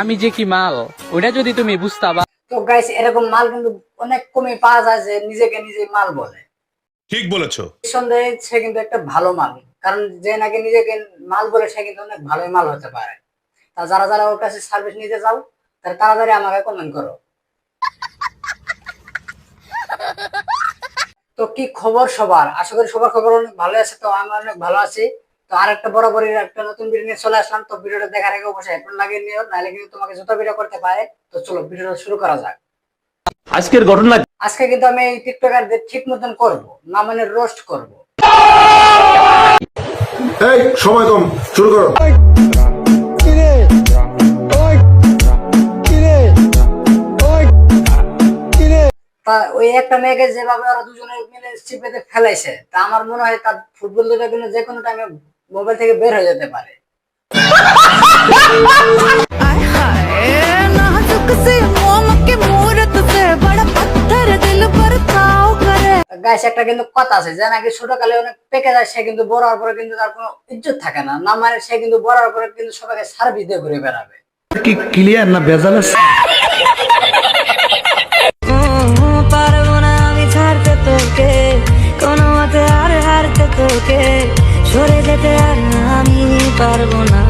আমি যে কি মাল ওটা যদি তুমি বুঝতাবা। তো গাইস এরকম মাল কিন্তু অনেক কমে পাওয়া যায় যে নিজেকে নিজে মাল বলে। ঠিক বলেছো। নিঃসন্দেহে সে কিন্তু একটা ভালো মাল, কারণ যে নাকি নিজেকে মাল বলে সে কিন্তু অনেক ভালোই মাল হতে পারে। তা যারা যারা ওর কাছে সার্ভিস নিতে যাও তারা তাড়াতাড়ি আমাকে কমেন্ট করো। তো কি খবর সবার? আশা করি সবার খবর অনেক ভালো আছে। তো আমি অনেক ভালো আছি। তো আর একটা বরাবরই একটা নতুন ভিডিও নিয়ে চলে আসলাম। তো ভিডিওটা দেখার আগে অবশ্যই হেডফোন লাগিয়ে নিও, নাহলে কিন্তু তোমাকে জুতা ভিডিও করতে পারে। তো চলো ভিডিওটা শুরু করা যাক। আজকের ঘটনা আজকে কিন্তু আমি এই টিকটকারদের ঠিক মতন করবো না, মানে রোস্ট করবো। এই সময় কম, শুরু করো। তা ওই একটা মেয়েকে যেভাবে ওরা দুজনে মিলে চিপেতে ফেলাইছে, তা আমার মনে হয় তার ফুটবল দুটা কিন্তু যে কোনো টাইমে মোবাইল থেকে বের হয়ে যেতে পারে। গাইস একটা কিন্তু কথা আছে যে নাকি ছোটকালে অনেক পেকে যায়, সে কিন্তু বড় হওয়ার পরে কিন্তু তার কোনো ইজ্জত থাকে না, না মানে সে কিন্তু বড় হওয়ার পরে কিন্তু সবাইকে সার্ভিস দিয়ে ঘুরে বেড়াবে। কি ক্লিয়ার না ভেজাল আছে? পারবো না আমি ছাড়তে তোকে, কোনো মতে আর হারতে তোকে, সরে যেতে আর আমি পারবো না।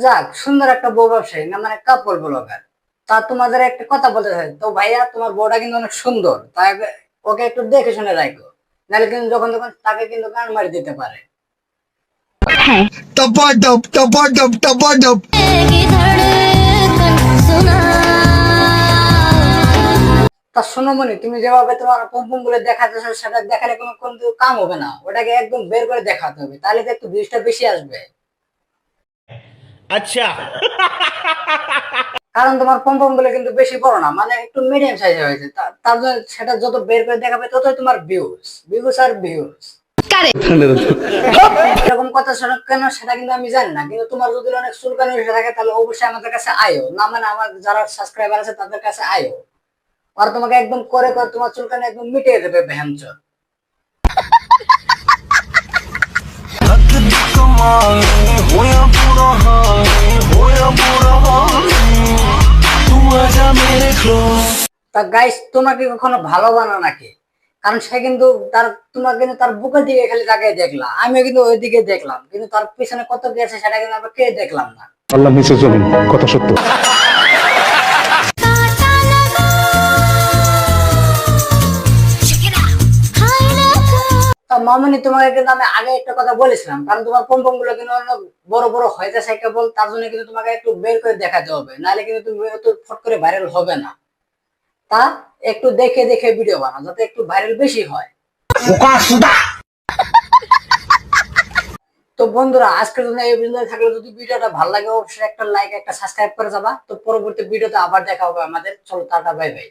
যাক, সুন্দর একটা বউ ব্যবসায়ী, না মানে কাপড় ব্লগার। তা তোমাদের একটা কথা বলতে চাই, তো ভাইয়া তোমার বউটা কিন্তু অনেক সুন্দর, তাই ওকে একটু দেখে শুনে রাখো, নাহলে কিন্তু যখন তখন তাকে কিন্তু গান মারি দিতে পারে। তা শোনো মনি, তুমি যেভাবে তোমার পম্পম গুলো দেখাতেছো সেটা দেখালে কোনো কিন্তু কাম হবে না, ওটাকে একদম বের করে দেখাতে হবে, তাহলে তো একটু ভিউজটা বেশি আসবে। আচ্ছা, কারণ তোমার পম্পম গুলো কিন্তু বেশি বড় না, মানে একটু মিডিয়াম সাইজের হয়েছে, তার জন্য সেটা যত বের করে দেখাবে ততই তোমার ভিউজ ভিউজ আর ভিউজ। এরকম কথা শোনো কেন সেটা কিন্তু আমি জানি না, কিন্তু তোমার যদি অনেক চুলকানি এসে থাকে তাহলে অবশ্যই আমাদের কাছে আয়ো, না মানে আমার যারা সাবস্ক্রাইবার আছে তাদের কাছে আয়ো, আর তোমাকে একদম করে করে তোমার চুলকানি একদম মিটিয়ে দেবে ভ্যানচর। তা গাইস তোমরা কি কখনো ভালো বানো নাকি? কারণ সে কিন্তু তার তোমার কিন্তু তার বুকের দিকে খালি তাকিয়ে দেখলা, আমিও কিন্তু ওই দিকে দেখলাম, কিন্তু তার পিছনে কত কি আছে সেটা কিন্তু আমরা কে দেখলাম না। আল্লাহ নিচে জমিন, কথা সত্য। তা মামনি তোমাকে কিন্তু আমি আগে একটা কথা বলেছিলাম, কারণ তোমার পম্পম গুলো কিন্তু অনেক বড় বড় হয়ে যাচ্ছে কেবল, তার জন্য কিন্তু তোমাকে একটু বের করে দেখাতে হবে, নাহলে কিন্তু তুমি এত ফট করে ভাইরাল হবে না। তা একটু দেখে দেখে ভিডিও বানাও যাতে একটু ভাইরাল বেশি হয়। তো বন্ধুরা আজকের জন্য এই ভিডিও থাকলে যদি ভিডিওটা ভালো লাগে অবশ্যই একটা লাইক একটা সাবস্ক্রাইব করে যাবা। তো পরবর্তী ভিডিওতে আবার দেখা হবে আমাদের। চলো টাটা, বাই বাই।